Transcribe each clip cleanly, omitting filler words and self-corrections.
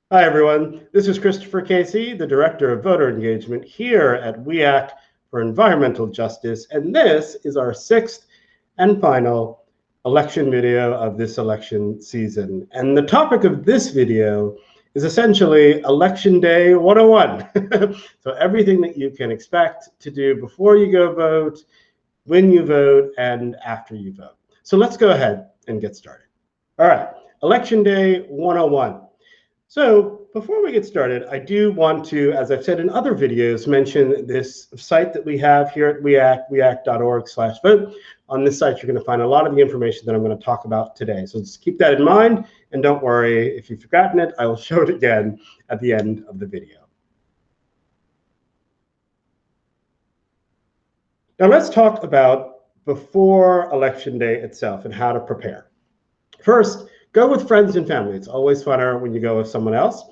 Hi, everyone. This is Christopher Casey, the Director of Voter Engagement here at We Act for Environmental Justice, and this is our sixth and final election video of this election season. And the topic of this video is essentially Election Day 101. So everything that you can expect to do before you go vote, when you vote, and after you vote. So let's go ahead and get started. All right, Election Day 101. So before we get started, I do want to, as I've said in other videos, mention this site that we have here at weact.org/vote. On this site, you're going to find a lot of the information that I'm going to talk about today. So just keep that in mind, and don't worry, if you've forgotten it, I will show it again at the end of the video. Now let's talk about before Election Day itself and how to prepare. First, go with friends and family. It's always funner when you go with someone else.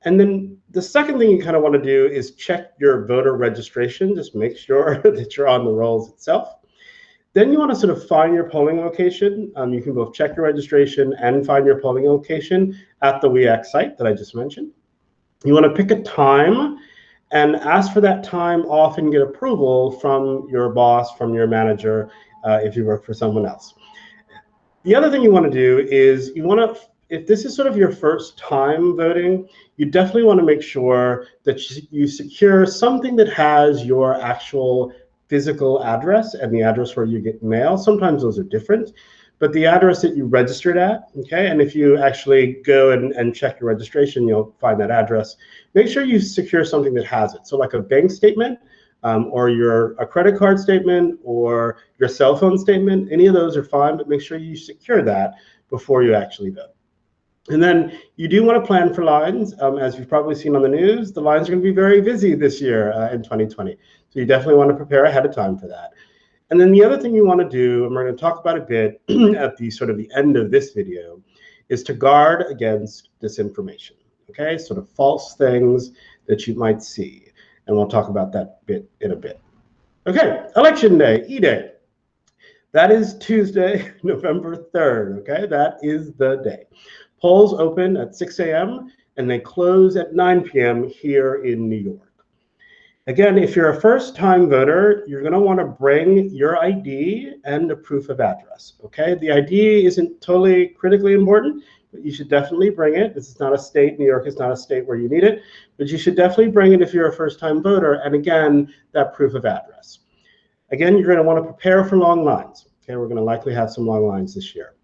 And then the second thing you kind of want to do is check your voter registration. Just make sure that you're on the rolls itself. Then you want to sort of find your polling location. You can both check your registration and find your polling location at the We Act site that I just mentioned. You want to pick a time and ask for that time off and get approval from your boss, from your manager, if you work for someone else. The other thing you want to do is you want to, if this is sort of your first time voting, you definitely want to make sure that you secure something that has your actual physical address and the address where you get mail. Sometimes those are different, but the address that you registered at, okay? And if you actually go and check your registration, you'll find that address. Make sure you secure something that has it. So like a bank statement, or a credit card statement, or your cell phone statement. Any of those are fine, but make sure you secure that before you actually vote. And then you do want to plan for lines. As you've probably seen on the news, the lines are going to be very busy this year in 2020. So you definitely want to prepare ahead of time for that. And then the other thing you want to do, and we're going to talk about a bit at the sort of the end of this video, is to guard against disinformation, okay? Sort of false things that you might see. And we'll talk about that bit in a bit. Okay, Election Day, E-Day. That is Tuesday, November 3rd, okay? That is the day. Polls open at 6 a.m. and they close at 9 p.m. here in New York. Again, if you're a first-time voter, you're going to want to bring your ID and a proof of address, okay? The ID isn't totally critically important, but you should definitely bring it. This is not a state. New York is not a state where you need it, but you should definitely bring it if you're a first-time voter, and again, that proof of address. Again, you're going to want to prepare for long lines, okay? We're going to likely have some long lines this year.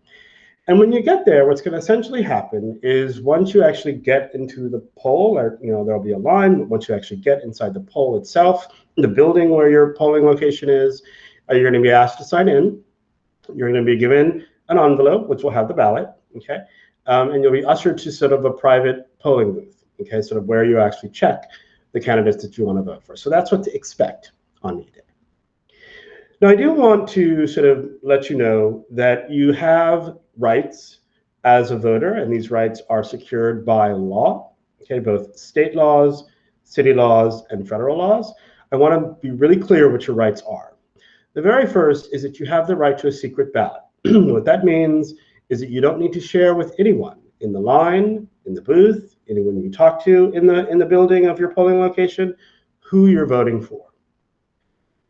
And when you get there, what's going to essentially happen is once you actually get into the poll, or there'll be a line, but once you actually get inside the poll itself, the building where your polling location is, you're going to be asked to sign in. You're going to be given an envelope, which will have the ballot, okay? And you'll be ushered to sort of a private polling booth, okay? Sort of where you actually check the candidates that you want to vote for. So that's what to expect on E-Day. Now, I do want to sort of let you know that you have rights as a voter, and these rights are secured by law, okay, both state laws, city laws, and federal laws. I want to be really clear what your rights are. The very first is that you have the right to a secret ballot. What that means is that you don't need to share with anyone in the line, in the booth, anyone you talk to in the building of your polling location, who you're voting for.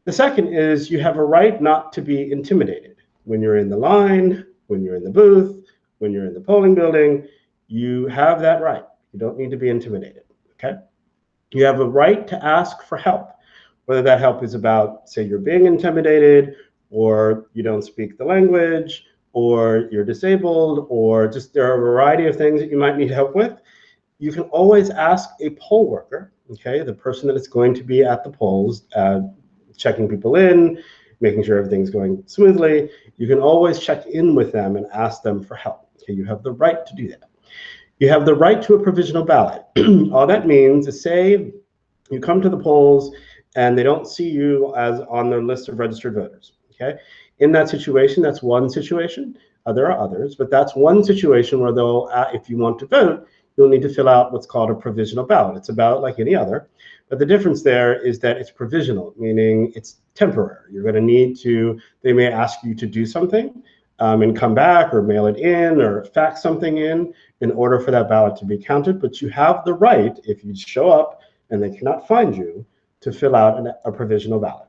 The second is you have a right not to be intimidated. When you're in the line, when you're in the booth, when you're in the polling building, you have that right. You don't need to be intimidated, okay? You have a right to ask for help, whether that help is about, say, you're being intimidated, or you don't speak the language, or you're disabled, or just there are a variety of things that you might need help with. You can always ask a poll worker, okay, the person that is going to be at the polls, checking people in, making sure everything's going smoothly. You can always check in with them and ask them for help. Okay, you have the right to do that. You have the right to a provisional ballot. All that means is, say you come to the polls and they don't see you as on their list of registered voters, okay? In that situation, that's one situation. There are others, but that's one situation where they'll, if you want to vote, you'll need to fill out what's called a provisional ballot. It's a ballot like any other, but the difference there is that it's provisional, meaning it's temporary. You're going to need to, they may ask you to do something, and come back or mail it in or fax something in order for that ballot to be counted. But you have the right, if you show up and they cannot find you, to fill out a provisional ballot.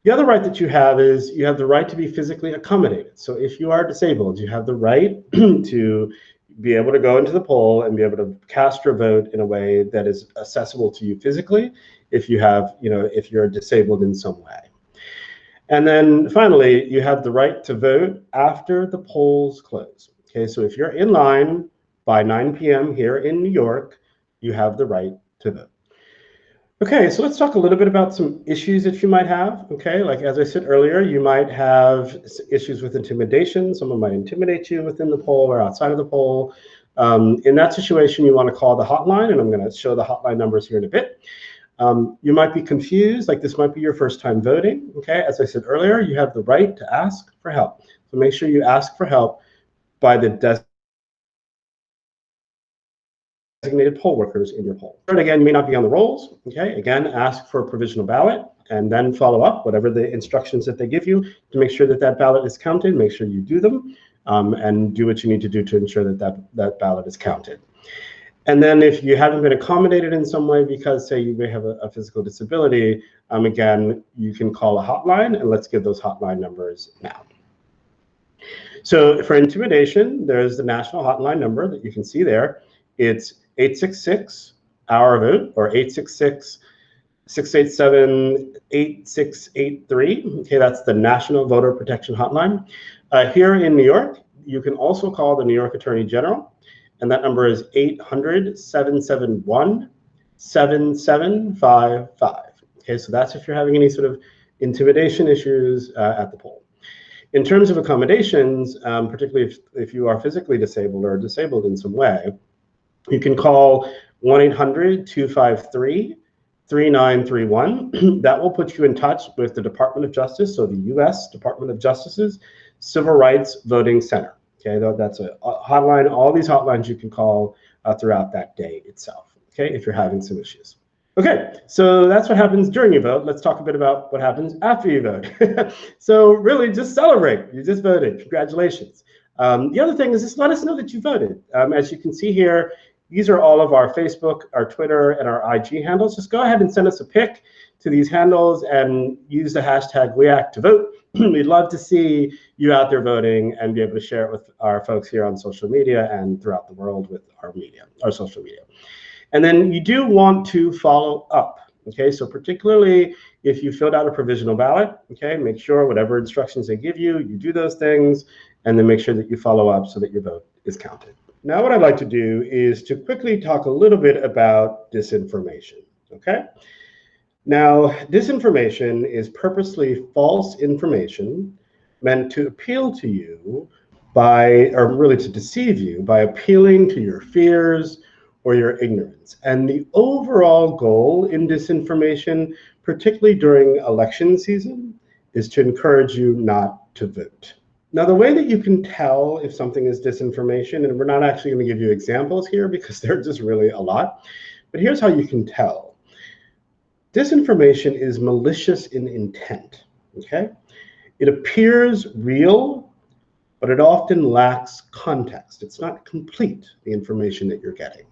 The other right that you have is you have the right to be physically accommodated. So if you are disabled, you have the right to be able to go into the poll and be able to cast your vote in a way that is accessible to you physically if you have, if you're disabled in some way. And then finally, you have the right to vote after the polls close. Okay, so if you're in line by 9 p.m. here in New York, you have the right to vote. Okay, so let's talk a little bit about some issues that you might have. Okay, like as I said earlier, you might have issues with intimidation. Someone might intimidate you within the poll or outside of the poll. In that situation, you want to call the hotline, and I'm going to show the hotline numbers here in a bit. You might be confused, like this might be your first time voting. Okay, as I said earlier, you have the right to ask for help. So make sure you ask for help by the designated poll workers in your poll. And again, you may not be on the rolls. Okay, again, ask for a provisional ballot and then follow up whatever the instructions that they give you to make sure that that ballot is counted. Make sure you do them and do what you need to do to ensure that that ballot is counted. And then if you haven't been accommodated in some way because, say, you may have a physical disability, again, you can call a hotline, and let's give those hotline numbers now. So for intimidation, there's the national hotline number that you can see there. It's 866-OUR-VOTE or 866-687-8683. Okay, that's the National Voter Protection Hotline. Here in New York, you can also call the New York Attorney General, and that number is 800-771-7755. Okay, so that's if you're having any sort of intimidation issues at the poll. In terms of accommodations, particularly if you are physically disabled or disabled in some way, you can call 1-800-253-3931. That will put you in touch with the Department of Justice, so the U.S. Department of Justice's Civil Rights Voting Center. Okay, that's a hotline. All these hotlines you can call throughout that day itself, okay, if you're having some issues. Okay, so that's what happens during your vote. Let's talk a bit about what happens after you vote. So really just celebrate. You just voted. Congratulations. The other thing is just let us know that you voted. As you can see here, these are all of our Facebook, our Twitter, and our IG handles. Just go ahead and send us a pic to these handles and use the hashtag #WeActToVote. We'd love to see you out there voting and be able to share it with our folks here on social media and throughout the world with our social media. And then you do want to follow up. Okay, so particularly if you filled out a provisional ballot, okay, make sure whatever instructions they give you, you do those things, and then make sure that you follow up so that your vote is counted. Now what I'd like to do is to quickly talk a little bit about disinformation, okay? Now, disinformation is purposely false information meant to appeal to you or really to deceive you by appealing to your fears or your ignorance. And the overall goal in disinformation, particularly during election season, is to encourage you not to vote. Now, the way that you can tell if something is disinformation, and we're not actually going to give you examples here because they're just really a lot, but here's how you can tell. Disinformation is malicious in intent, okay? It appears real, but it often lacks context. It's not complete, the information that you're getting.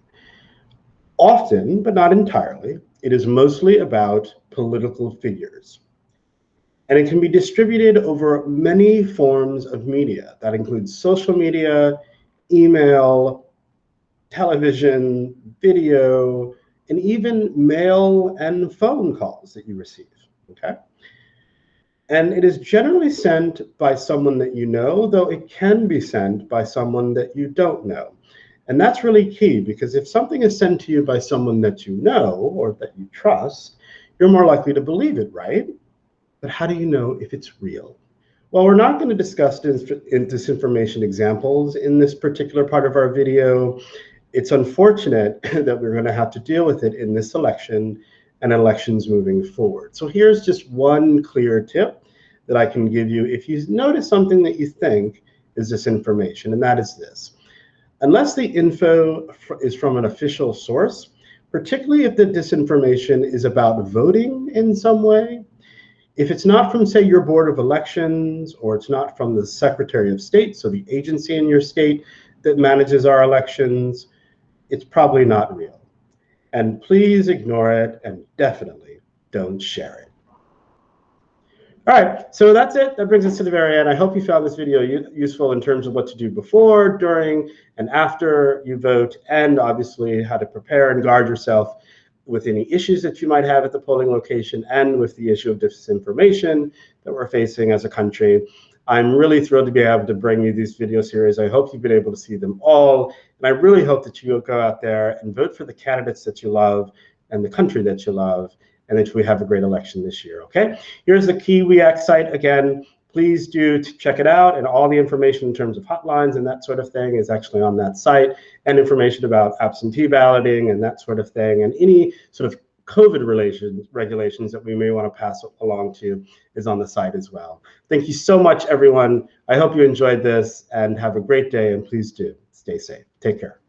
Often, but not entirely, it is mostly about political figures. And it can be distributed over many forms of media. That includes social media, email, television, video, and even mail and phone calls that you receive, okay? And it is generally sent by someone that you know, though it can be sent by someone that you don't know. And that's really key, because if something is sent to you by someone that you know or that you trust, you're more likely to believe it, right? But how do you know if it's real? Well, we're not going to discuss disinformation examples in this particular part of our video. It's unfortunate that we're going to have to deal with it in this election and elections moving forward. So here's just one clear tip that I can give you if you notice something that you think is disinformation, and that is this. Unless the info is from an official source, particularly if the disinformation is about voting in some way, If it's not from, say, your board of elections, or it's not from the Secretary of State, so the agency in your state that manages our elections, it's probably not real. And please ignore it, and definitely don't share it. All right, so that's it. That brings us to the very end. I hope you found this video useful in terms of what to do before, during, and after you vote, and obviously how to prepare and guard yourself with any issues that you might have at the polling location, and with the issue of disinformation that we're facing as a country. I'm really thrilled to be able to bring you these video series. I hope you've been able to see them all, and I really hope that you will go out there and vote for the candidates that you love and the country that you love, and that we have a great election this year, okay? Here's the KiwiX site again. Please do check it out, and all the information in terms of hotlines and that sort of thing is actually on that site, and information about absentee balloting and that sort of thing, and any sort of COVID regulations that we may want to pass along to is on the site as well. Thank you so much, everyone. I hope you enjoyed this, and have a great day, and please do stay safe. Take care.